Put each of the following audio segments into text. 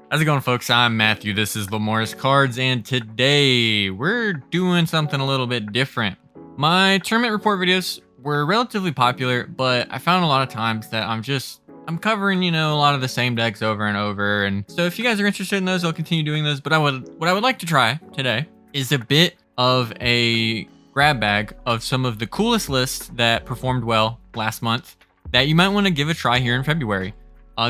How's it going, folks? I'm Matthew. This is Lemora's Cards, and today we're doing something a little bit different. My tournament report videos were relatively popular, but I found a lot of times that I'm covering, a lot of the same decks over and over. And so if you guys are interested in those, I'll continue doing those. But what I would like to try today is a bit of a grab bag of some of the coolest lists that performed well last month that you might want to give a try here in February.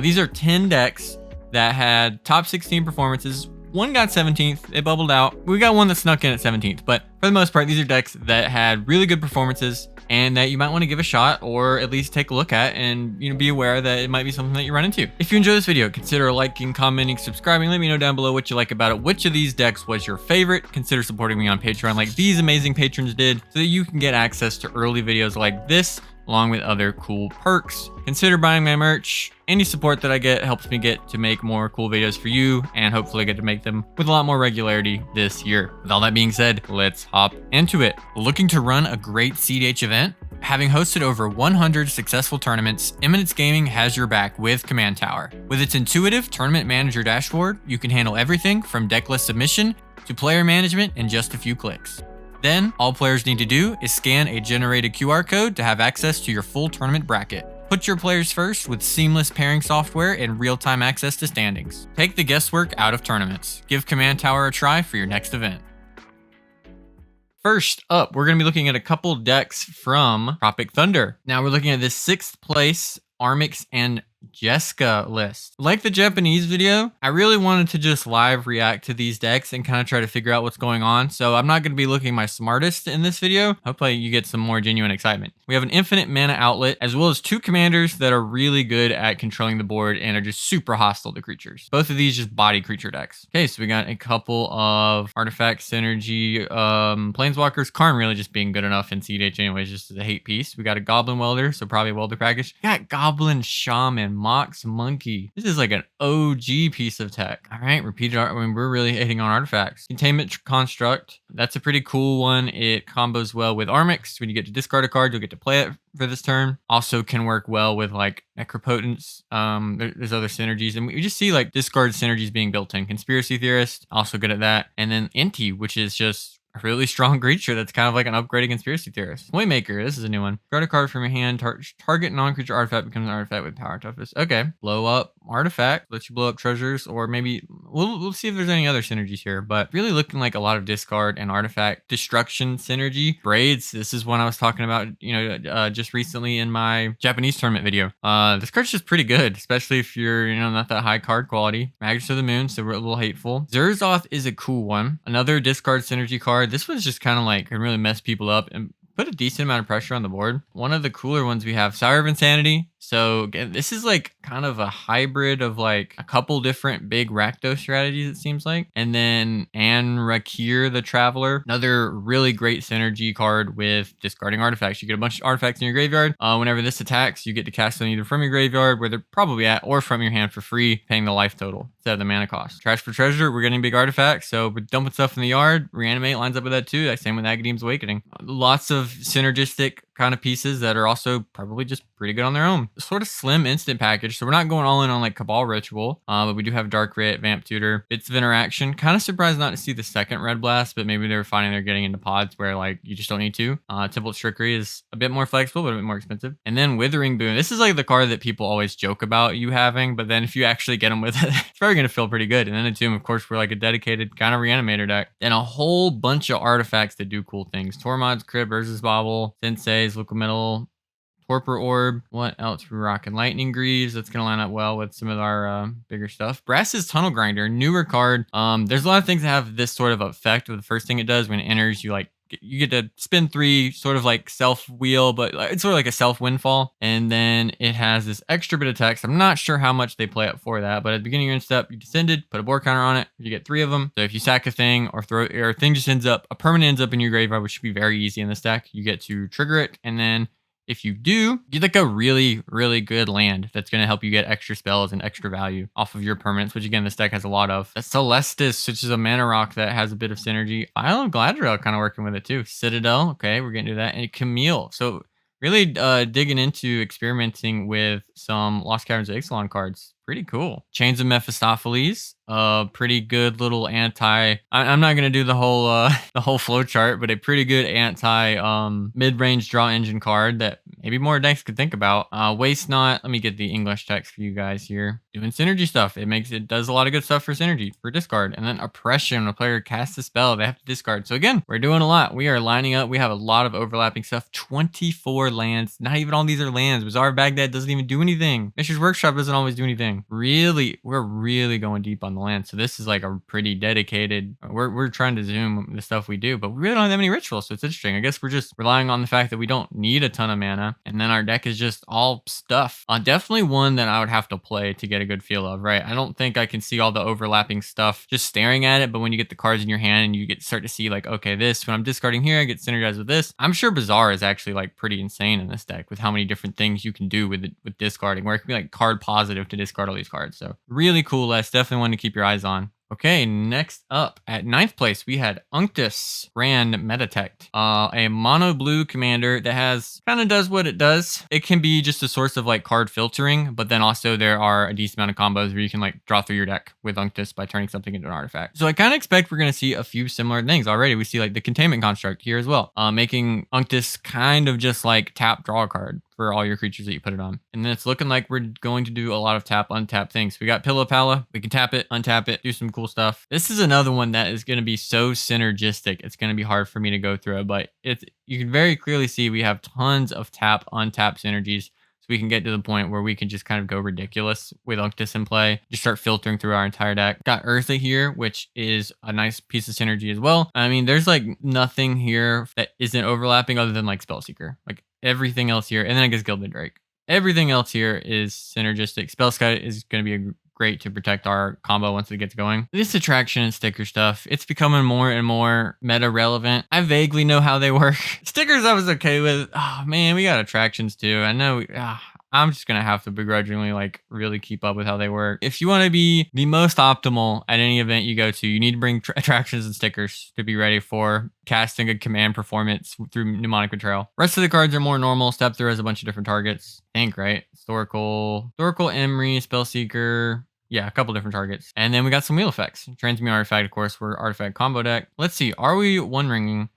These are 10 decks that had top 16 performances. One got 17th, it bubbled out. We got one that snuck in at 17th, but for the most part, these are decks that had really good performances and that you might want to give a shot or at least take a look at and be aware that it might be something that you run into. If you enjoy this video, consider liking, commenting, subscribing. Let me know down below what you like about it. Which of these decks was your favorite? Consider supporting me on Patreon like these amazing patrons did so that you can get access to early videos like this along with other cool perks. Consider buying my merch. Any support that I get helps me get to make more cool videos for you and hopefully get to make them with a lot more regularity this year. With all that being said, let's hop into it. Looking to run a great cEDH event? Having hosted over 100 successful tournaments, Eminence Gaming has your back with Command Tower. With its intuitive tournament manager dashboard, you can handle everything from deck list submission to player management in just a few clicks. Then, all players need to do is scan a generated QR code to have access to your full tournament bracket. Put your players first with seamless pairing software and real-time access to standings. Take the guesswork out of tournaments. Give Command Tower a try for your next event. First up, we're going to be looking at a couple decks from Tropic Thunder. Now we're looking at this 6th place Armix and Jeska list. Like the Japanese video, I really wanted to just live react to these decks and kind of try to figure out what's going on. So I'm not going to be looking my smartest in this video. Hopefully you get some more genuine excitement. We have an infinite mana outlet as well as 2 commanders that are really good at controlling the board and are just super hostile to creatures. Both of these just body creature decks. Okay, so we got a couple of artifact synergy planeswalkers. Karn really just being good enough in cEDH anyways, just as a hate piece. We got a goblin welder, so probably a welder package. We got goblin shaman. Mox Monkey. This is like an OG piece of tech. All right, repeated art. I mean, we're really hitting on artifacts. Containment Construct. That's a pretty cool one. It combos well with Armix. When you get to discard a card, you'll get to play it for this turn. Also can work well with like Necropotence. There's other synergies. And we just see like discard synergies being built in. Conspiracy Theorist, also good at that. And then Inti, which is just a really strong creature that's kind of like an upgraded Conspiracy Theorist. Waymaker, this is a new one. Guard a card from your hand. Target non-creature artifact becomes an artifact with power toughness. Okay. Blow up artifact. Let you blow up treasures, or maybe we'll see if there's any other synergies here. But really looking like a lot of discard and artifact destruction synergy. Braids. This is one I was talking about, just recently in my Japanese tournament video. This card's just pretty good, especially if you're, not that high card quality. Magus of the Moon, so we're a little hateful. Zerzoth is a cool one. Another discard synergy card. This one's just kind of like can really mess people up and put a decent amount of pressure on the board. One of the cooler ones we have, Sour of Insanity. So again, this is like kind of a hybrid of like a couple different big Rakdos strategies, it seems like. And then Anrakir the Traveler, another really great synergy card with discarding artifacts. You get a bunch of artifacts in your graveyard. Whenever this attacks, you get to cast them either from your graveyard, where they're probably at, or from your hand for free, paying the life total instead of the mana cost. Trash for treasure, we're getting big artifacts. So we're dumping stuff in the yard. Reanimate lines up with that too. Same with Agadeem's Awakening. Lots of synergistic kind of pieces that are also probably just pretty good on their own. Sort of slim instant package, so we're not going all in on like Cabal Ritual, but we do have Dark Writ, Vamp Tutor, Bits of Interaction. Kind of surprised not to see the second Red Blast, but maybe they were finding they're getting into pods where like you just don't need to. Temple Trickery is a bit more flexible, but a bit more expensive. And then Withering Boon. This is like the card that people always joke about you having, but then if you actually get them with it, it's probably going to feel pretty good. And then Entomb, of course, we're like a dedicated kind of reanimator deck. And a whole bunch of artifacts that do cool things. Tormod's Crib, Urza's Bauble, Sensei's Liquid Metal, Torpor Orb. What else? We're rocking Lightning Greaves. That's going to line up well with some of our bigger stuff. Brass's Tunnel Grinder, newer card. There's a lot of things that have this sort of effect. The first thing it does when it enters, you get to spin 3, sort of like self wheel, but it's sort of like a self windfall. And then it has this extra bit of text. I'm not sure how much they play up for that, but at the beginning of your end step, you descended, put a board counter on it. You get 3 of them. So if you sack a thing or a thing just ends up, a permanent ends up in your graveyard, which should be very easy in this deck. You get to trigger it, and then if you do, you get like a really, really good land that's going to help you get extra spells and extra value off of your permanents, which again, this deck has a lot of. That's Celestis, which is a mana rock that has a bit of synergy. Vial of Gladriel kind of working with it too. Citadel, okay, we're getting to that. And Camille. So Really digging into experimenting with some Lost Caverns of Ixalan cards. Pretty cool. Chains of Mephistopheles, pretty good little I'm not gonna do the whole the whole flow chart, but a pretty good anti mid-range draw engine card that maybe more decks could think about. Waste Not. Let me get the English text for you guys here. Doing synergy stuff. It does a lot of good stuff for synergy for discard. And then Oppression. When a player casts a spell, they have to discard. So again, we're doing a lot. We are lining up. We have a lot of overlapping stuff. 24 lands. Not even all these are lands. Bazaar Baghdad doesn't even do anything. Mishra's Workshop doesn't always do anything. Really, we're really going deep on the land. So this is like a pretty dedicated. We're trying to zoom the stuff we do, but we really don't have that many rituals. So it's interesting. I guess we're just relying on the fact that we don't need a ton of mana, and then our deck is just all stuff. Definitely one that I would have to play to get a good feel of, right? I don't think I can see all the overlapping stuff just staring at it, but when you get the cards in your hand and you start to see like, okay, this, when I'm discarding here, I get synergized with this. I'm sure Bazaar is actually like pretty insane in this deck with how many different things you can do with discarding, where it can be like card positive to discard all these cards. So really cool list. Definitely one to keep your eyes on. Okay, next up at 9th place, we had Unctus Grand Metatect, a mono blue commander that does what it does. It can be just a source of like card filtering, but then also there are a decent amount of combos where you can like draw through your deck with Unctus by turning something into an artifact. So I kind of expect we're going to see a few similar things already. We see like the containment construct here as well, making Unctus kind of just like tap draw a card for all your creatures that you put it on. And then it's looking like we're going to do a lot of tap, untap things. We got Pillow Pala. We can tap it, untap it, do some cool stuff. This is another one that is going to be so synergistic. It's going to be hard for me to go through it, but you can very clearly see we have tons of tap, untap synergies. So we can get to the point where we can just kind of go ridiculous with Unctus in play. Just start filtering through our entire deck. Got Eartha here, which is a nice piece of synergy as well. I mean, there's like nothing here that isn't overlapping other than like Spellseeker. Like everything else here, and then I guess Gilded Drake. Everything else here is synergistic. Spellsky is going to be great to protect our combo once it gets going. This attraction and sticker stuff, it's becoming more and more meta relevant. I vaguely know how they work. Stickers I was okay with. Oh man, we got attractions too. I know I'm just going to have to begrudgingly like really keep up with how they work. If you want to be the most optimal at any event you go to, you need to bring attractions and stickers to be ready for casting a command performance through Mnemonic Betrayal. Rest of the cards are more normal. Step through has a bunch of different targets. I think, right? Historical Emery, Spellseeker. Yeah, a couple different targets. And then we got some wheel effects. Transmute Artifact, of course, we're Artifact combo deck. Let's see. Are we one ringing?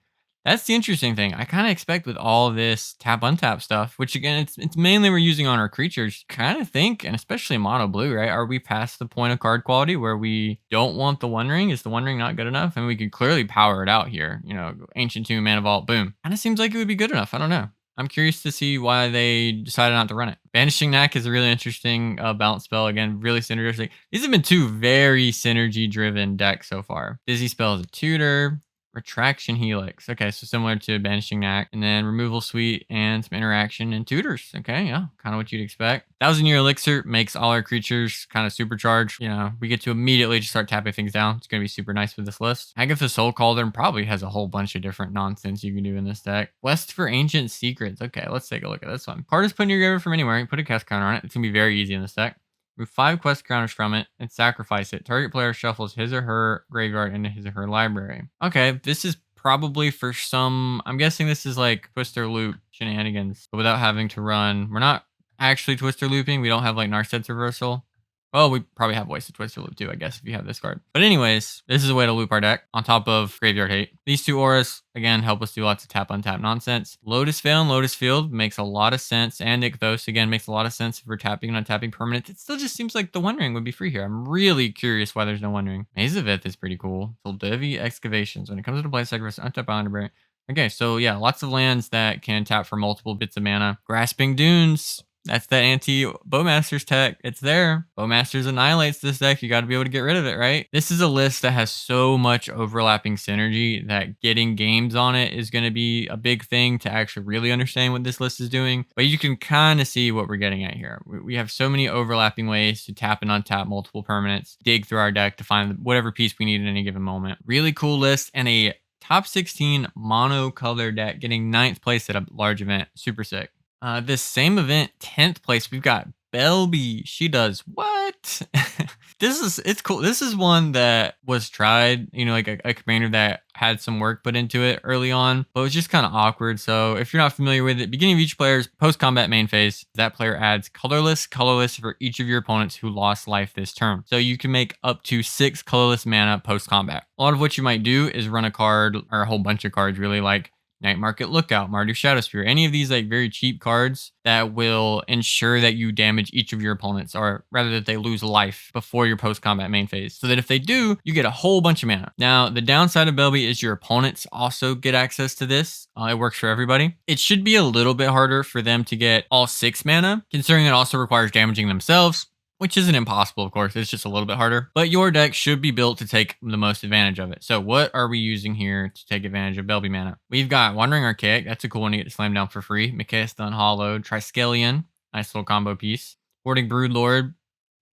That's the interesting thing. I kind of expect with all this tap untap stuff, which again, it's mainly we're using on our creatures, kind of think, and especially mono blue, right? Are we past the point of card quality where we don't want the One Ring? Is the One Ring not good enough? And we could clearly power it out here. You know, Ancient Tomb, Mana Vault, boom. Kind of seems like it would be good enough. I don't know. I'm curious to see why they decided not to run it. Banishing Knack is a really interesting balance spell. Again, really synergistic. These have been two very synergy-driven decks so far. Dizzy Spell is a tutor. Retraction Helix. Okay, so similar to Banishing Knack. And then Removal Suite and some interaction and tutors. Okay, yeah, kind of what you'd expect. 1,000-Year Elixir makes all our creatures kind of supercharged. You know, we get to immediately just start tapping things down. It's going to be super nice with this list. Agatha Soul Cauldron probably has a whole bunch of different nonsense you can do in this deck. Quest for Ancient Secrets. Okay, let's take a look at this one. Card is put in your graveyard from anywhere. You put a cast counter on it. It's going to be very easy in this deck. Remove 5 quest counters from it and sacrifice it. Target player shuffles his or her graveyard into his or her library. Okay, this is probably for some, I'm guessing this is like Twister Loop shenanigans, but without having to run. We're not actually Twister Looping. We don't have like Narset's Reversal. Well, we probably have Wasted Twister Loop too, I guess, if you have this card. But anyways, this is a way to loop our deck on top of Graveyard Hate. These two auras, again, help us do lots of tap untap nonsense. Lotus Veil and Lotus Field makes a lot of sense. And Nykthos, again, makes a lot of sense if we're tapping and untapping permanent. It still just seems like the One Ring would be free here. I'm really curious why there's no One Ring. Maze of Ith is pretty cool. Soldevi Excavations. When it comes to play, sacrifice, untap Island. Okay, so yeah, lots of lands that can tap for multiple bits of mana. Grasping Dunes. That's that anti-Bowmasters tech. It's there. Bowmasters annihilates this deck. You got to be able to get rid of it, right? This is a list that has so much overlapping synergy that getting games on it is going to be a big thing to actually really understand what this list is doing. But you can kind of see what we're getting at here. We have so many overlapping ways to tap and untap multiple permanents, dig through our deck to find whatever piece we need at any given moment. Really cool list and a top 16 mono color deck getting 9th place at a large event. Super sick. This same event, 10th place, we've got Belbe. She does what? it's cool. This is one that was tried, you know, like a commander that had some work put into it early on, but it was just kind of awkward. So if you're not familiar with it, beginning of each player's post-combat main phase, that player adds colorless for each of your opponents who lost life this turn. So you can make up to 6 colorless mana post-combat. A lot of what you might do is run a card, or a whole bunch of cards really, like Night Market Lookout, Mardu Shadowspear, any of these like very cheap cards that will ensure that you damage each of your opponents, or rather that they lose life before your post-combat main phase. So that if they do, you get a whole bunch of mana. Now, the downside of Belbe is your opponents also get access to this. It works for everybody. It should be a little bit harder for them to get all 6 mana, considering it also requires damaging themselves, which isn't impossible, of course. It's just a little bit harder. But your deck should be built to take the most advantage of it. So what are we using here to take advantage of Belbe mana? We've got Wandering Archaic. That's a cool one to get slammed down for free. Mikaeus the Unhallowed. Triskelion. Nice little combo piece. Hoarding Broodlord.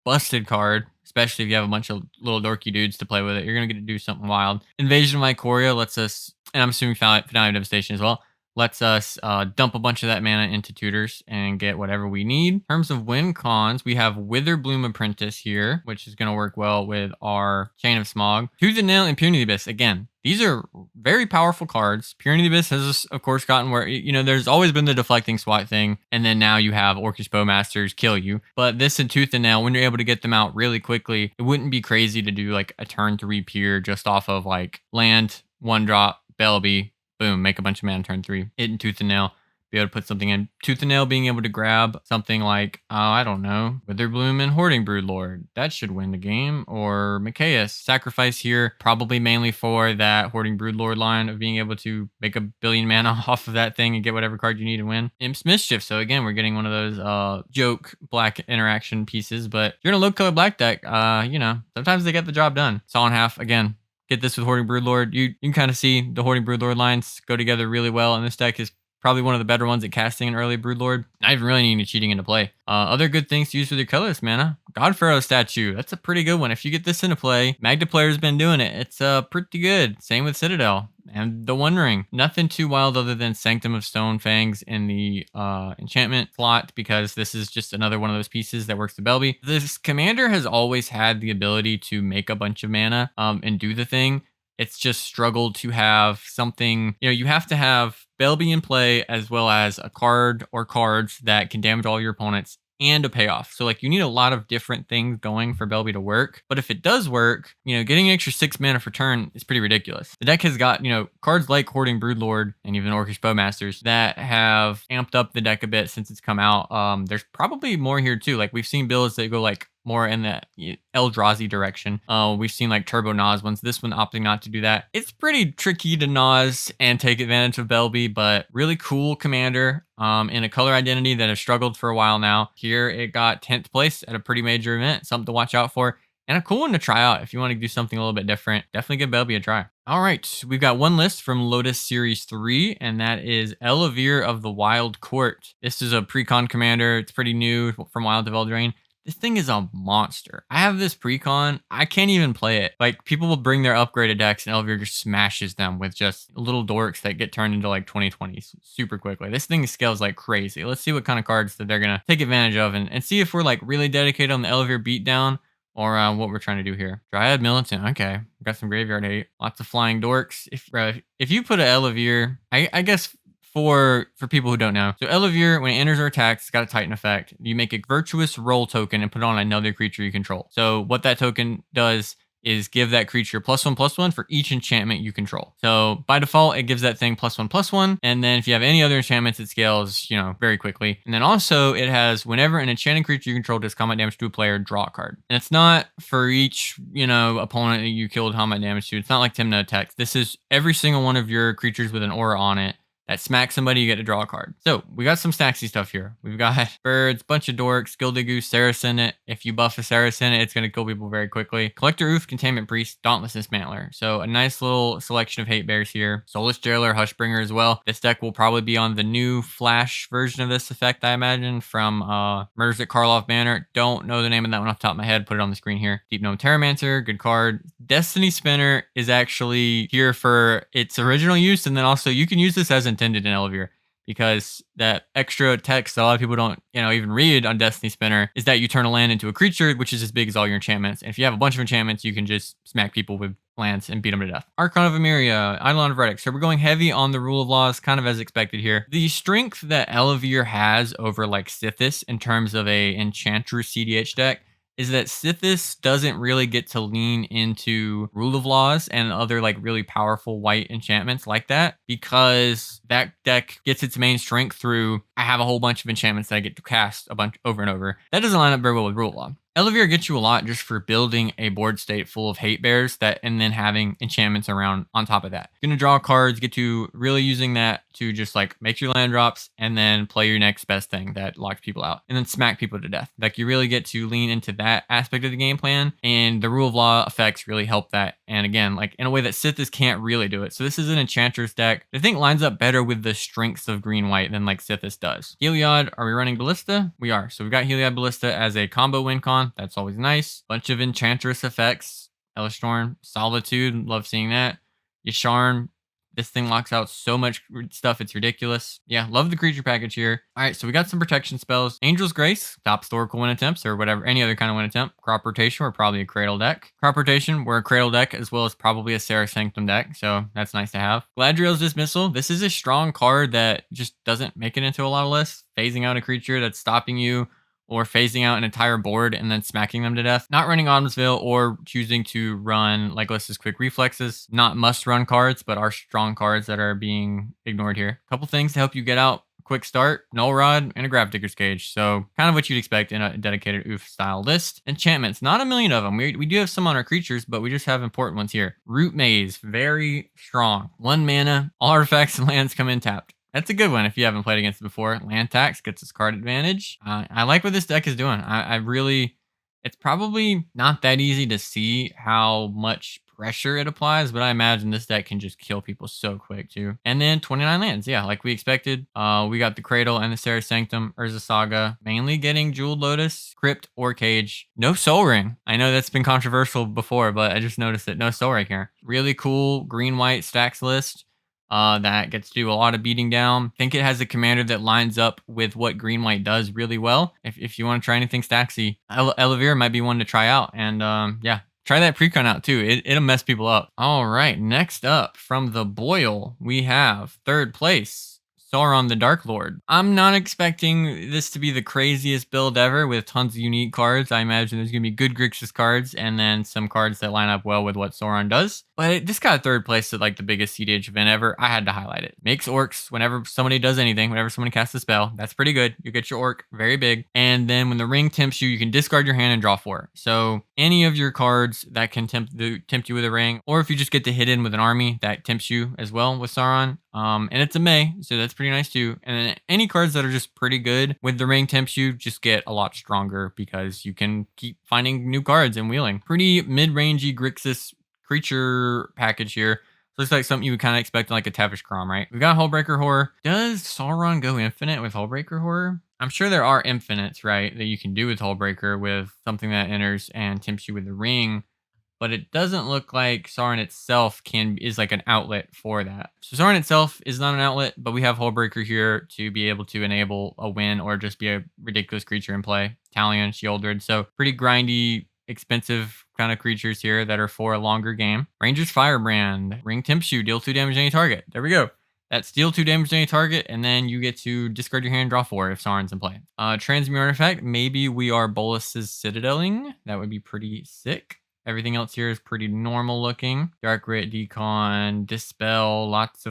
Busted card, especially if you have a bunch of little dorky dudes to play with it. You're going to get to do something wild. Invasion of Ikoria lets us, and I'm assuming Finale of Devastation as well, lets us dump a bunch of that mana into tutors and get whatever we need. In terms of win cons, we have Witherbloom Apprentice here, which is going to work well with our Chain of Smog. Tooth and Nail and Puny the Abyss. Again, these are very powerful cards. Puny the Abyss has, of course, gotten where, you know, there's always been the deflecting SWAT thing, and then now you have Orcish Bowmasters kill you. But this and Tooth and Nail, when you're able to get them out really quickly, it wouldn't be crazy to do like a turn 3 Pier just off of like land, 1-drop, Belbe, boom, make a bunch of mana turn 3. Hit in Tooth and Nail. Be able to put something in. Tooth and Nail being able to grab something like, I don't know, Witherbloom and Hoarding Broodlord. That should win the game. Or Mikaeus. Sacrifice here, probably mainly for that Hoarding Broodlord line of being able to make a billion mana off of that thing and get whatever card you need and win. Imp's Mischief. So again, we're getting one of those joke black interaction pieces. But if you're in a low color black deck, you know, sometimes they get the job done. Saw in half, again. Get this with Hoarding Broodlord. You can kind of see the Hoarding Broodlord lines go together really well, and this deck is probably one of the better ones at casting an early Broodlord. Not even really needing cheating into play. Other good things to use with your colorless mana. God Pharaoh statue. That's a pretty good one. If you get this into play, Magda player's been doing it. It's pretty good. Same with Citadel. And the One Ring. Nothing too wild other than Sanctum of Stone Fangs in the enchantment slot, because this is just another one of those pieces that works the Belbe. This commander has always had the ability to make a bunch of mana and do the thing. It's just struggled to have something, you know, you have to have Belbe in play as well as a card or cards that can damage all your opponents and a payoff. So like you need a lot of different things going for Belbe to work. But if it does work, you know, getting an extra 6 mana per turn is pretty ridiculous. The deck has got, you know, cards like Hoarding Broodlord and even Orcish Bowmasters that have amped up the deck a bit since it's come out. There's probably more here too. Like we've seen builds that go like more in the Eldrazi direction. We've seen like Turbo Nas ones. This one opting not to do that. It's pretty tricky to Nas and take advantage of Belbe, but really cool commander in a color identity that has struggled for a while now. Here it got 10th place at a pretty major event. Something to watch out for. And a cool one to try out if you want to do something a little bit different. Definitely give Belbe a try. All right, we've got one list from Lotus Series 3, and that is Ellivere of the Wild Court. This is a pre-con commander. It's pretty new from Wild of Eldraine. This thing is a monster. I have this pre-con. I can't even play it. Like, people will bring their upgraded decks and Ellivere just smashes them with just little dorks that get turned into like 2020s super quickly. This thing scales like crazy. Let's see what kind of cards that they're going to take advantage of and see if we're like really dedicated on the Ellivere beatdown or what we're trying to do here. Dryad Militant. Okay. We got some graveyard hate. Lots of flying dorks. If you put an Ellivere, I guess for people who don't know. So Ellivere, when it enters or attacks, it's got a Titan effect. You make a virtuous roll token and put it on another creature you control. So what that token does is give that creature +1/+1 for each enchantment you control. So by default, it gives that thing +1/+1. And then if you have any other enchantments, it scales, you know, very quickly. And then also it has whenever an enchanted creature you control does combat damage to a player, draw a card. And it's not for each, you know, opponent that you killed combat damage to. It's not like Timna attacks. This is every single one of your creatures with an aura on it that smack somebody, you get to draw a card. So we got some Staxy stuff here. We've got birds, bunch of dorks, Gilded Goose, Saracen it. If you buff a Saracen, it's going to kill people very quickly. Collector Oof, Containment Priest, Dauntless Dismantler. So a nice little selection of hate bears here. Soulless Jailer, Hushbringer as well. This deck will probably be on the new Flash version of this effect, I imagine, from Murders at Karlov Manor. Don't know the name of that one off the top of my head. Put it on the screen here. Deep Gnome Terramancer, good card. Destiny Spinner is actually here for its original use, and then also you can use this as intended in Ellivere. because that extra text that a lot of people don't, even read on Destiny Spinner is that you turn a land into a creature, which is as big as all your enchantments. And if you have a bunch of enchantments, you can just smack people with lands and beat them to death. Archon of Emeria, Eidolon of Redix. So we're going heavy on the rule of laws, kind of as expected here. The strength that Ellivere has over like Sithis in terms of a Enchantress cEDH deck is that Sithis doesn't really get to lean into rule of laws and other like really powerful white enchantments like that, because that deck gets its main strength through I have a whole bunch of enchantments that I get to cast a bunch over and over. That doesn't line up very well with rule of law. Ellivere gets you a lot just for building a board state full of hate bears and then having enchantments around on top of that. You're gonna draw cards, get to really using that to just like make your land drops and then play your next best thing that locks people out and then smack people to death. Like you really get to lean into that aspect of the game plan, and the rule of law effects really help that. And again, like in a way that Sithis can't really do it. So this is an Enchantress deck I think lines up better with the strengths of green-white than like Sithis does. Heliod, are we running Ballista? We are. So we've got Heliod Ballista as a combo win con. That's always nice. Bunch of Enchantress effects. Elishtorn, Solitude, love seeing that. Yasharn, this thing locks out so much stuff, it's ridiculous. Yeah, love the creature package here. All right, so we got some protection spells. Angel's Grace, top historical win attempts or whatever, any other kind of win attempt. Crop Rotation, we're probably a Cradle deck. Crop Rotation, we're a Cradle deck as well as probably a Serra Sanctum deck, so that's nice to have. Gladriel's Dismissal, this is a strong card that just doesn't make it into a lot of lists. Phasing out a creature that's stopping you, or phasing out an entire board and then smacking them to death. Not running Autumn's Veil or choosing to run Legolas's Quick Reflexes. Not must-run cards, but are strong cards that are being ignored here. A couple things to help you get out quick start, Null Rod, and a Gravedigger's Cage. So kind of what you'd expect in a dedicated oof style list. Enchantments, not a million of them. We do have some on our creatures, but we just have important ones here. Root Maze, very strong. 1 mana, all artifacts and lands come in tapped. That's a good one if you haven't played against it before. Land tax gets us card advantage. I like what this deck is doing. I really, it's probably not that easy to see how much pressure it applies, but I imagine this deck can just kill people so quick too. And then 29 lands, yeah, like we expected. We got the Cradle and the Serra Sanctum, Urza Saga, mainly getting Jeweled Lotus, Crypt, or Cage. No Soul Ring. I know that's been controversial before, but I just noticed it. No Soul Ring here. Really cool green-white stacks list. That gets to do a lot of beating down. I think it has a commander that lines up with what green-white does really well. If you want to try anything stacksy, Ellivere might be one to try out. And yeah, try that precon out too. It'll mess people up. All right, next up from the Boil, we have 3rd place, Sauron the Dark Lord. I'm not expecting this to be the craziest build ever with tons of unique cards. I imagine there's going to be good Grixis cards and then some cards that line up well with what Sauron does. But this got 3rd place at like the biggest cEDH event ever. I had to highlight it. Makes orcs whenever somebody does anything, whenever someone casts a spell. That's pretty good. You get your orc very big. And then when the ring tempts you, you can discard your hand and draw 4. So any of your cards that can tempt you with a ring, or if you just get to hit in with an army that tempts you as well with Sauron. And it's a May, so that's pretty nice too. And then any cards that are just pretty good with the ring tempts you just get a lot stronger because you can keep finding new cards and wheeling. Pretty mid-rangey Grixis creature package here. So looks like something you would kind of expect in like a Tavish Kraum, right? We've got Hullbreaker Horror. Does Sauron go infinite with Hullbreaker Horror? I'm sure there are infinites, right, that you can do with Hullbreaker with something that enters and tempts you with the ring. But it doesn't look like Sauron itself is like an outlet for that. So Sauron itself is not an outlet, but we have Hullbreaker here to be able to enable a win or just be a ridiculous creature in play. Talion, Sheoldred. So pretty grindy, expensive kind of creatures here that are for a longer game. Ranger's Firebrand. Ring tempts you, deal 2 damage to any target. There we go. That's deal 2 damage to any target, and then you get to discard your hand and draw 4 if Sauron's in play. Transmute Artifact. Maybe we are Bolus's Citadeling. That would be pretty sick. Everything else here is pretty normal looking. Dark Rit, Decon, Dispel, lots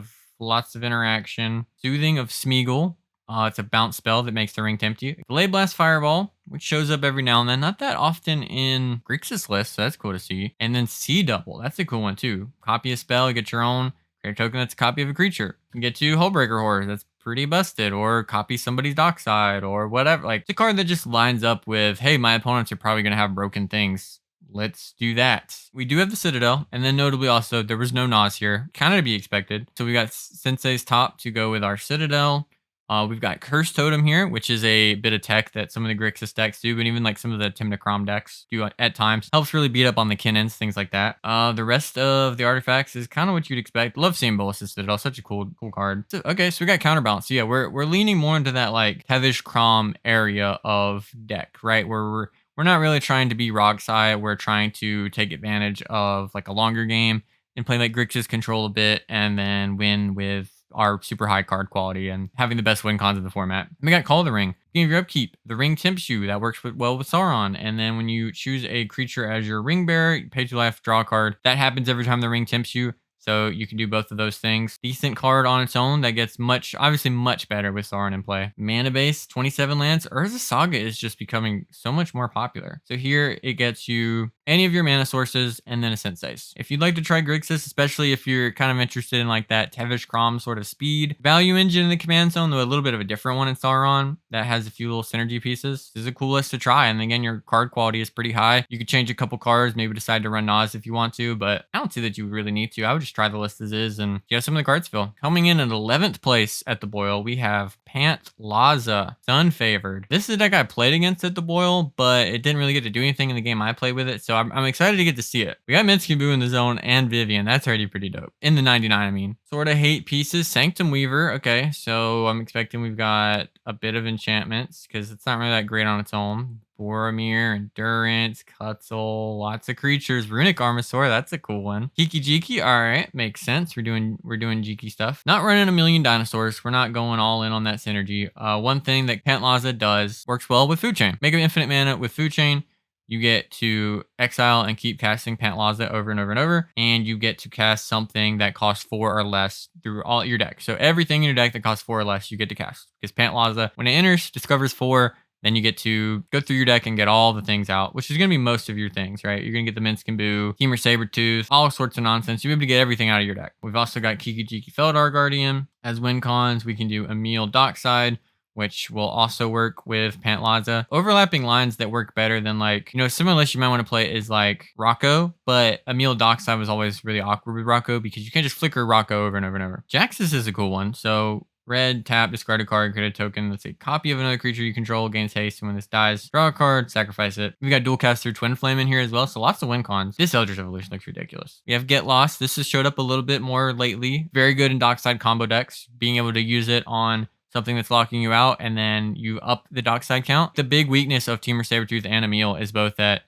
of interaction. Soothing of Smeagol. It's a bounce spell that makes the ring tempt you. Blade Blast Fireball, which shows up every now and then. Not that often in Grixis lists, so that's cool to see. And then Sea Double. That's a cool one too. Copy a spell, get your own. Create a token that's a copy of a creature. You can get 2 Hullbreaker Horror. That's pretty busted. Or copy somebody's Dockside or whatever. Like, it's a card that just lines up with, hey, my opponents are probably going to have broken things. Let's do that. We do have the Citadel, and then notably also, there was no Nas here. Kind of to be expected. So we got Sensei's Top to go with our Citadel. We've got Curse Totem here, which is a bit of tech that some of the Grixis decks do, but even like some of the Tim Kraum decks do at times. Helps really beat up on the Kinnens, things like that. The rest of the artifacts is kind of what you'd expect. Love seeing Bolas Citadel, such a cool card. So, okay, so we got Counterbalance. So yeah, we're leaning more into that like Tevish Kraum area of deck, right? Where we're not really trying to be Rogsai. We're trying to take advantage of like a longer game and play like Grixis control a bit and then win with our super high card quality and having the best win cons of the format. And we got Call of the Ring. Beginning of your upkeep, the ring tempts you. That works well with Sauron. And then when you choose a creature as your ring bearer, you pay 2 life, draw a card. That happens every time the ring tempts you. So you can do both of those things. Decent card on its own that gets obviously much better with Sauron in play. Mana base, 27 lands. Urza Saga is just becoming so much more popular. So here it gets you any of your mana sources and then a Sensei's. If you'd like to try Grixis, especially if you're kind of interested in like that Tevish Kraum sort of speed value engine in the command zone, though a little bit of a different one in Sauron that has a few little synergy pieces, this is a cool list to try. And again, your card quality is pretty high. You could change a couple cards, maybe decide to run Nas if you want to, but I don't see that you really need to. I would just try the list as is and see how some of the cards feel. Coming in at 11th place at the Boil, we have Pantlaza, Sun Favored. This is a deck I played against at the Boil, but it didn't really get to do anything in the game I played with it, so I'm excited to get to see it. We got Minsky Boo in the zone and Vivian. That's already pretty dope. In the 99, I mean. Sort of hate pieces. Sanctum Weaver. Okay, so I'm expecting we've got a bit of enchantments because it's not really that great on its own. Boromir, Endurance, Cutzel, lots of creatures. Runic Armasaur, that's a cool one. Kiki-Jiki, all right, makes sense. We're doing Jiki stuff. Not running a million dinosaurs. We're not going all in on that synergy. One thing that Pantlaza does works well with Food Chain. Make an infinite mana with Food Chain. You get to exile and keep casting Pantlaza over and over and over, and you get to cast something that costs 4 or less through all your deck. So everything in your deck that costs 4 or less, you get to cast. Because Pantlaza, when it enters, discovers 4. Then you get to go through your deck and get all the things out, which is going to be most of your things, right? You're going to get the Minskin Boo, Temur Sabertooth, all sorts of nonsense. You'll be able to get everything out of your deck. We've also got Kiki-Jiki Feldar Guardian. As win cons, we can do Emil Dockside, which will also work with Pantlaza. Overlapping lines that work better than like, similar list you might want to play is like Rocco, but Emil Dockside was always really awkward with Rocco because you can't just flicker Rocco over and over and over. Jaxus is a cool one. So red, tap, discard a card, create a token. Let's say copy of another creature you control, gains haste, and when this dies, draw a card, sacrifice it. We got dual cast through Twin Flame in here as well, so lots of win cons. This Eldritch Evolution looks ridiculous. We have Get Lost. This has showed up a little bit more lately. Very good in Dockside combo decks. Being able to use it on something that's locking you out, and then you up the Dockside count. The big weakness of Temur Sabertooth and Emil is both that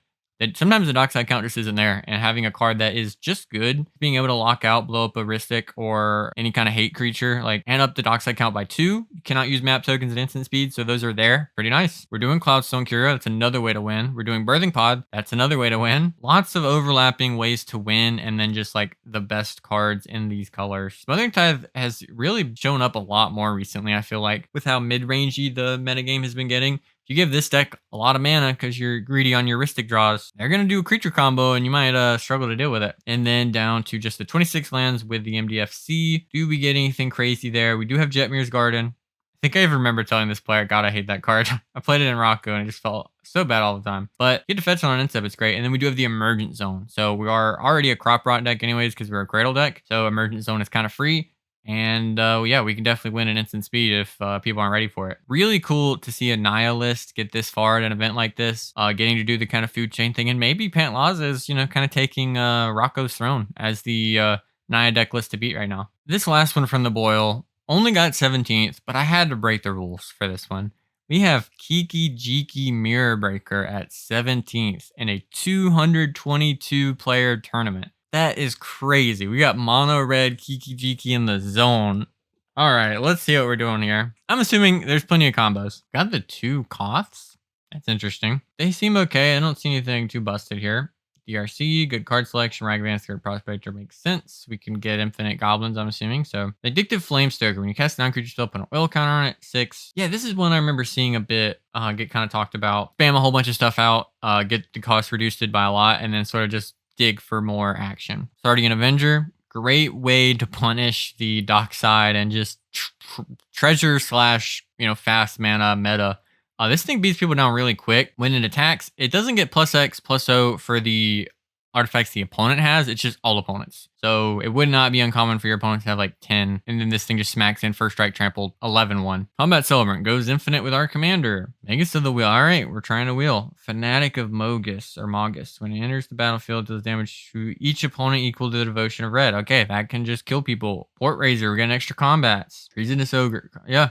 sometimes the Dockside count just isn't there, and having a card that is just good, being able to lock out, blow up a Ristic or any kind of hate creature, like and up the Dockside count by 2. You cannot use map tokens at instant speed, so those are there. Pretty nice. We're doing Cloudstone Cura. That's another way to win. We're doing Birthing Pod. That's another way to win. Lots of overlapping ways to win, and then just like the best cards in these colors. Smothering Tithe has really shown up a lot more recently, I feel like, with how mid-rangey the metagame has been getting. If you give this deck a lot of mana because you're greedy on your Ristic draws, they're going to do a creature combo and you might struggle to deal with it. And then down to just the 26 lands with the MDFC. Do we get anything crazy there? We do have Jetmir's Garden. I think I even remember telling this player, God, I hate that card. I played it in Rocco and it just felt so bad all the time. But get to fetch on an Instep, it's great. And then we do have the Emergent Zone. So we are already a Crop Rot deck anyways because we're a Cradle deck. So Emergent Zone is kind of free. And yeah, we can definitely win an instant speed if people aren't ready for it. Really cool to see a Nihilist get this far at an event like this, getting to do the kind of food chain thing. And maybe Pantlaza is, kind of taking Rocco's throne as the Naya deck list to beat right now. This last one from the Boil only got 17th, but I had to break the rules for this one. We have Kiki-Jiki Mirror Breaker at 17th in a 222 player tournament. That is crazy. We got mono red Kiki-Jiki in the zone. All right, let's see what we're doing here. I'm assuming there's plenty of combos. Got the 2 Koths. That's interesting. They seem okay. I don't see anything too busted here. DRC, good card selection. Ragavan, Third Prospector makes sense. We can get Infinite Goblins, I'm assuming. So, Addictive Flamestoker. When you cast a non-creature spell, put an oil counter on it. 6. Yeah, this is one I remember seeing a bit get kind of talked about. Spam a whole bunch of stuff out, get the cost reduced by a lot, and then sort of just dig for more action. Starting an Avenger, great way to punish the Dockside and just treasure / fast mana meta. This thing beats people down really quick. When it attacks, it doesn't get +X +O for the artifacts the opponent has. It's just all opponents. So it would not be uncommon for your opponents to have like 10, and then this thing just smacks in first strike trampled 11-1. Combat Celebrant goes infinite with our commander. Magus of the Wheel. All right, we're trying to wheel. Fanatic of Mogus or Mogus. When it enters the battlefield, does damage to each opponent equal to the devotion of red. Okay, that can just kill people. Port Razor, we're getting extra combats. Treasonous Ogre. Yeah.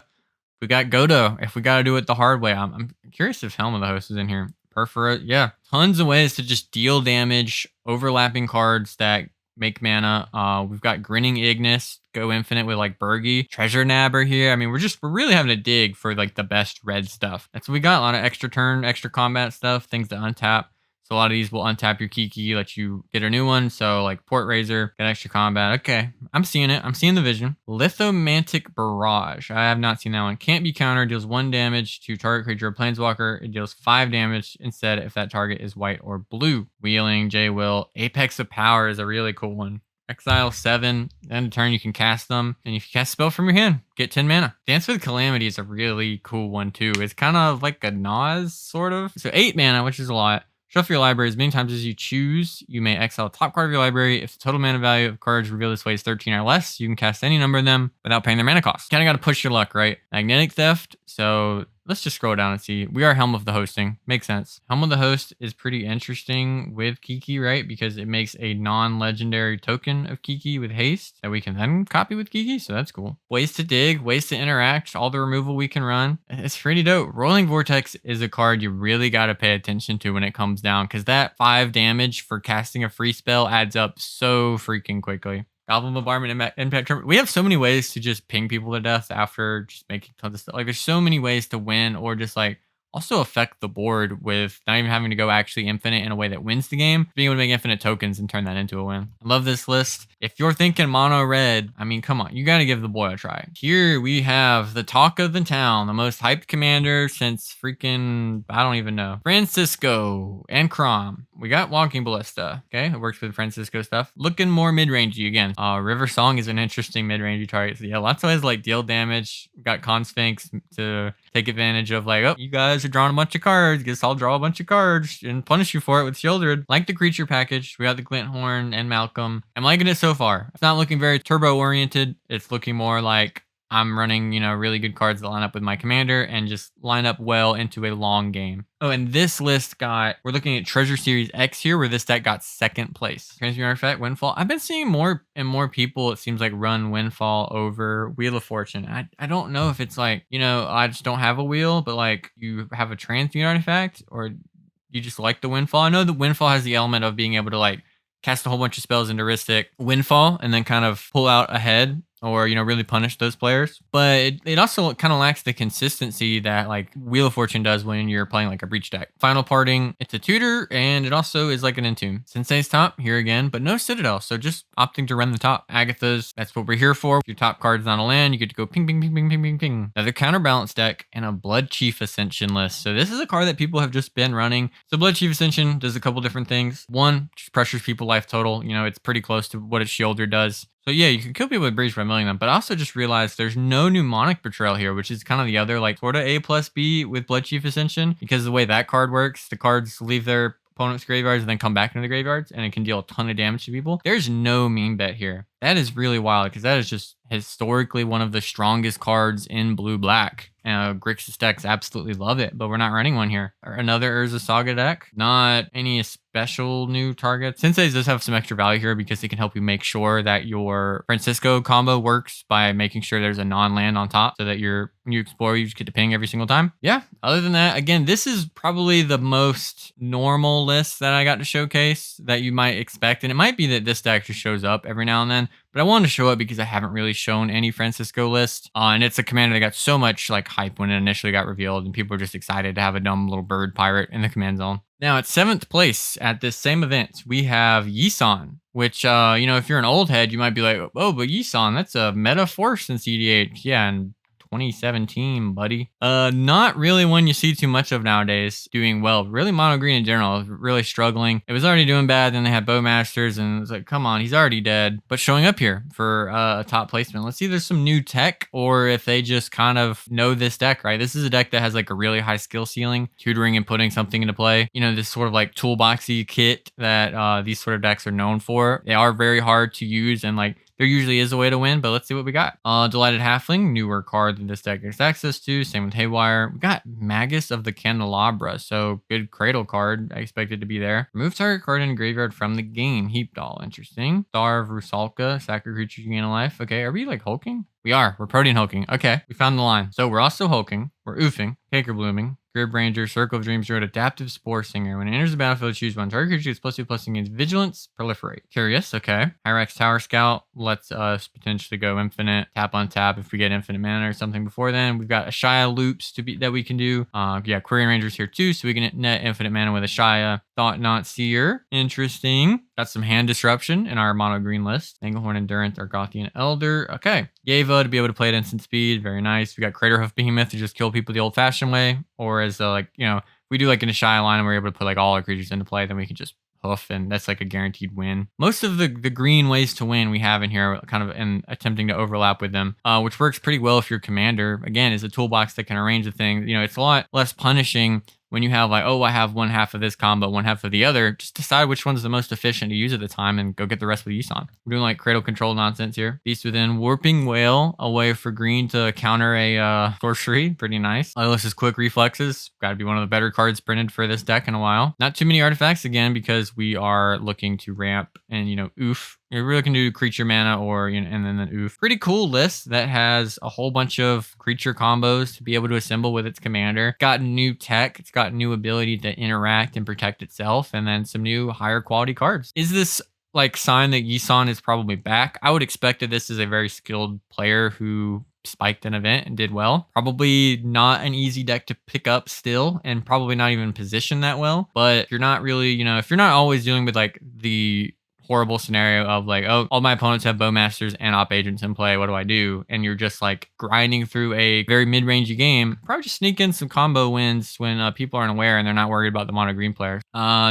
We got Godo. If we got to do it the hard way, I'm curious if Helm of the Host is in here. Perforate. Yeah. Tons of ways to just deal damage, overlapping cards that make mana. We've got Grinning Ignis, go infinite with like Bergie. Treasure Nabber here. I mean, we're really having to dig for like the best red stuff. That's what we got. A lot of extra turn, extra combat stuff, things to untap. So a lot of these will untap your Kiki, let you get a new one. So like Port Razor, get extra combat. Okay, I'm seeing it. I'm seeing the vision. Lithomantic Barrage. I have not seen that one. Can't be countered. Deals 1 damage to target creature or planeswalker. It deals 5 damage instead if that target is white or blue. Wheeling, J-Will. Apex of Power is a really cool one. Exile 7, end of turn you can cast them, and if you cast a spell from your hand, get 10 mana. Dance with Calamity is a really cool one too. It's kind of like a Naz, sort of. So 8 mana, which is a lot. Shuffle your library as many times as you choose. You may exile the top card of your library. If the total mana value of cards revealed this way is 13 or less, you can cast any number of them without paying their mana cost. Kind of got to push your luck, right? Magnetic Theft. So let's just scroll down and see. We are Helm of the Hosting. Makes sense. Helm of the Host is pretty interesting with Kiki, right? Because it makes a non-legendary token of Kiki with haste that we can then copy with Kiki. So that's cool. Ways to dig, ways to interact, all the removal we can run. It's pretty dope. Rolling Vortex is a card you really got to pay attention to when it comes down, because that 5 damage for casting a free spell adds up so freaking quickly. Goblin Bombardment, Impact Tournament. We have so many ways to just ping people to death after just making tons of stuff. Like, there's so many ways to win, or just like also affect the board with not even having to go actually infinite in a way that wins the game. Being able to make infinite tokens and turn that into a win. I love this list. If you're thinking mono red, I mean, come on, you got to give the boy a try. Here we have the talk of the town, the most hyped commander since freaking, I don't even know, Francisco and Kraum. We got Walking Ballista. Okay, it works with Francisco stuff. Looking more mid-rangey again. River Song is an interesting mid-rangey target. So yeah, lots of ways like deal damage. We got Consphinx to take advantage of like, oh, you guys are drawing a bunch of cards. Guess I'll draw a bunch of cards and punish you for it with Shieldred. Like the creature package, we got the Glinthorn and Malcolm. I'm liking it so far. It's not looking very turbo-oriented. It's looking more like I'm running, you know, really good cards that line up with my commander and just line up well into a long game. Oh, and this list we're looking at Treasure Series X here, where this deck got 2nd place. Transmute Artifact, Windfall. I've been seeing more and more people, it seems like, run Windfall over Wheel of Fortune. I don't know if it's like, you know, I just don't have a wheel, but like you have a Transmute Artifact, or you just like the Windfall. I know the Windfall has the element of being able to like cast a whole bunch of spells into Ristic Windfall and then kind of pull out ahead, or, you know, really punish those players. But it also kind of lacks the consistency that like Wheel of Fortune does when you're playing like a Breach deck. Final Parting, it's a tutor, and it also is like an Entomb. Sensei's top, here again, but no Citadel, so just opting to run the top. Agatha's, that's what we're here for. If your top card's on a land, you get to go ping, ping, ping, ping, ping, ping, ping. Another Counterbalance deck, and a Blood Chief Ascension list. So this is a card that people have just been running. So Blood Chief Ascension does a couple different things. One, just pressures people life total. You know, it's pretty close to what its Shielder does. So yeah, you can kill people with Breach by milling them, but I also just realized there's no Mnemonic Betrayal here, which is kind of the other like sort of A plus B with Blood Chief Ascension, because the way that card works, the cards leave their opponent's graveyards and then come back into the graveyards, and it can deal a ton of damage to people. There's no mean bet here. That is really wild, because that is just historically one of the strongest cards in blue-black. Grixis decks absolutely love it, but we're not running one here. Another Urza Saga deck. Not any special new targets. Sensei's does have some extra value here because it can help you make sure that your Francisco combo works by making sure there's a non-land on top, so that when you explore, you just get to ping every single time. Yeah, other than that, again, this is probably the most normal list that I got to showcase that you might expect. And it might be that this deck just shows up every now and then, but I wanted to show it because I haven't really shown any Francisco list. And it's a commander that got so much like hype when it initially got revealed, and people were just excited to have a dumb little bird pirate in the command zone. Now at 7th place at this same event, we have Yisan, which, you know, if you're an old head, you might be like, oh, but Yisan, that's a meta force in cEDH. Yeah, and 2017, buddy. Not really one you see too much of nowadays doing well. Really mono green in general, really struggling. It was already doing bad, then they had Bowmasters, and it's like, come on, he's already dead. But showing up here for a top placement. Let's see if there's some new tech, or if they just kind of know this deck, right? This is a deck that has like a really high skill ceiling, tutoring and putting something into play. You know, this sort of like toolboxy kit that these sort of decks are known for. They are very hard to use, and like there usually is a way to win, but let's see what we got. Delighted Halfling, newer card that this deck gets access to. Same with Haywire. We got Magus of the Candelabra, so good Cradle card. I expect it to be there. Remove target card in graveyard from the game. Heap Doll, interesting. Star of Rusalka, sacrifice creature you gain a life. Okay, are we like hulking? We are. We're Protean hulking. Okay, we found the line. So we're also hulking. We're oofing. Caker blooming. Grib Ranger, Circle of Dreams, Druid, Adaptive Spore Singer. When it enters the battlefield, choose one. Target creature gets +2/+2 against Vigilance, Proliferate. Curious, okay. Hyrax Tower Scout lets us potentially go infinite. Tap on tap if we get infinite mana or something before then. We've got Ashaya loops that we can do. Yeah, Query Ranger's here too, so we can net infinite mana with Ashaya. Thought Not Seer. Interesting. Got some hand disruption in our mono green list. Anglehorn Endurance, Argothian Elder. Okay. Yeva to be able to play at instant speed. Very nice. We got Craterhoof Behemoth to just kill people the old fashioned way. Or as like, you know, if we do like an Ashaya line and we're able to put like all our creatures into play, then we can just hoof, and that's like a guaranteed win. Most of the green ways to win we have in here kind of in attempting to overlap with them, which works pretty well if your commander, again, is a toolbox that can arrange the thing. You know, it's a lot less punishing when you have like, oh, I have one half of this combo, one half of the other. Just decide which one's the most efficient to use at the time and go get the rest with Yisan. We're doing like cradle control nonsense here. Beast Within, Warping Whale, a way for green to counter a sorcery. Pretty nice. Eyeless's Quick Reflexes. Got to be one of the better cards printed for this deck in a while. Not too many artifacts again because we are looking to ramp and, you know, oof. You're really looking to do creature mana or, you know, and then oof. Pretty cool list that has a whole bunch of creature combos to be able to assemble with its commander. Got new tech. It's got new ability to interact and protect itself, and then some new higher quality cards. Is this like sign that Yisan is probably back? I would expect that this is a very skilled player who spiked an event and did well. Probably not an easy deck to pick up still, and probably not even positioned that well. But if you're not really, you know, if you're not always dealing with like the horrible scenario of like, oh, all my opponents have Bowmasters and Op Agents in play, what do I do? And you're just like grinding through a very mid-rangey game, probably just sneak in some combo wins when people aren't aware and they're not worried about the mono green players.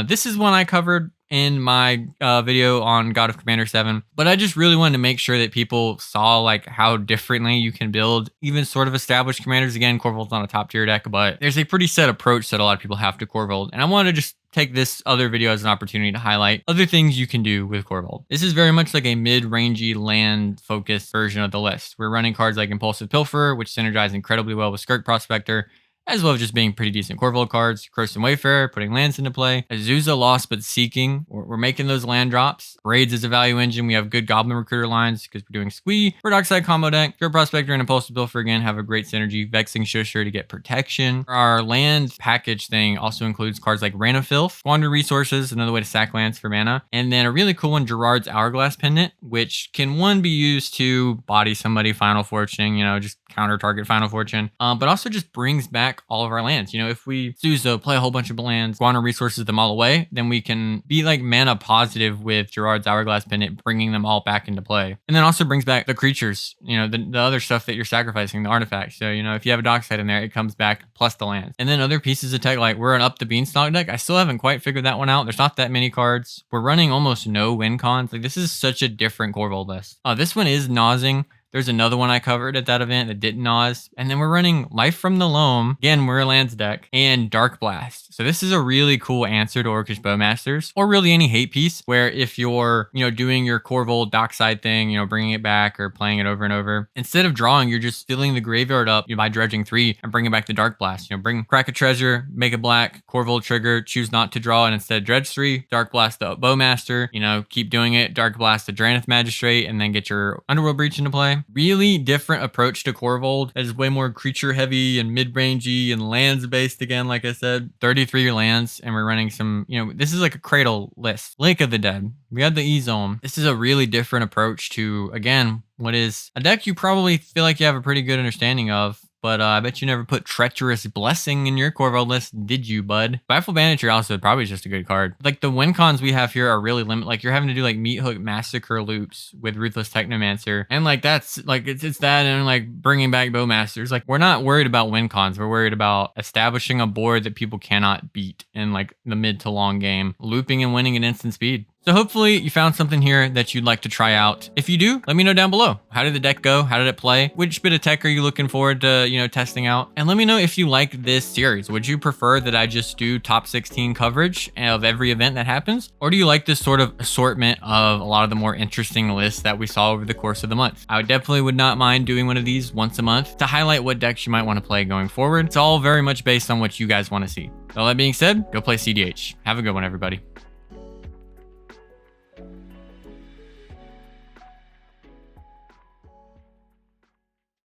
This is one I covered in my video on God of Commander 7, but I just really wanted to make sure that people saw like how differently you can build even sort of established commanders. Again, Korvold's not a top tier deck, but there's a pretty set approach that a lot of people have to Korvold, and I wanted to just take this other video as an opportunity to highlight other things you can do with Korvold. This is very much like a mid-rangey land-focused version of the list. We're running cards like Impulsive Pilferer, which synergize incredibly well with Skirk Prospector, as well as just being pretty decent Korvold cards. Croson Wayfarer, putting lands into play. Azusa, Lost But Seeking. We're making those land drops. Raids is a value engine. We have good Goblin Recruiter lines because we're doing Squee. For Dockside combo deck, Pure Prospector and Impulsive Pilfer again have a great synergy. Vexing Shusher to get protection. Our land package thing also includes cards like Rana Filth, Squander Resources, another way to sack lands for mana. And then a really cool one, Gerard's Hourglass Pendant, which can one be used to body somebody Final Fortune, you know, just counter target Final Fortune, but also just brings back all of our lands. You know, if we Suzo, play a whole bunch of lands, squander resources them all away, then we can be like mana positive with Gerard's Hourglass Pendant, bringing them all back into play. And then also brings back the creatures, you know, the other stuff that you're sacrificing, the artifacts. So, you know, if you have a Dockside in there, it comes back plus the lands. And then other pieces of tech, like we're an Up the Beanstalk deck. I still haven't quite figured that one out. There's not that many cards. We're running almost no win cons. Like this is such a different Korvold list. This one is Nosing. There's another one I covered at that event that didn't Naz. And then we're running Life from the Loam. Again, we're a lands deck. And Dark Blast. So this is a really cool answer to Orcish Bowmasters. Or really any hate piece where if you're, you know, doing your Korvold Dockside thing, you know, bringing it back or playing it over and over. Instead of drawing, you're just filling the graveyard up, you know, by dredging 3 and bringing back the Dark Blast. You know, bring Crack a Treasure, make a black, Korvold trigger, choose not to draw and instead dredge 3. Dark Blast the Bowmaster. You know, keep doing it. Dark Blast the Drannith Magistrate and then get your Underworld Breach into play. Really different approach to Korvold. That is way more creature heavy and mid-rangey and lands based again, like I said. 33 lands, and we're running some, you know, this is like a cradle list. Lake of the Dead. We had the E-Zone. This is a really different approach to, again, what is a deck you probably feel like you have a pretty good understanding of, but I bet you never put Treacherous Blessing in your Korvold list, did you, bud? Baffle Bandager also probably just a good card. Like the win cons we have here are really limited. Like you're having to do like Meat Hook Massacre loops with Ruthless Technomancer, and like that's like it's that and like bringing back Bowmasters. Like we're not worried about win cons. We're worried about establishing a board that people cannot beat in like the mid to long game, looping and winning at instant speed. So hopefully you found something here that you'd like to try out. If you do, let me know down below. How did the deck go? How did it play? Which bit of tech are you looking forward to, testing out? And let me know if you like this series. Would you prefer that I just do top 16 coverage of every event that happens? Or do you like this sort of assortment of a lot of the more interesting lists that we saw over the course of the month? I definitely would not mind doing one of these once a month to highlight what decks you might want to play going forward. It's all very much based on what you guys want to see. So that being said, go play cEDH. Have a good one, everybody.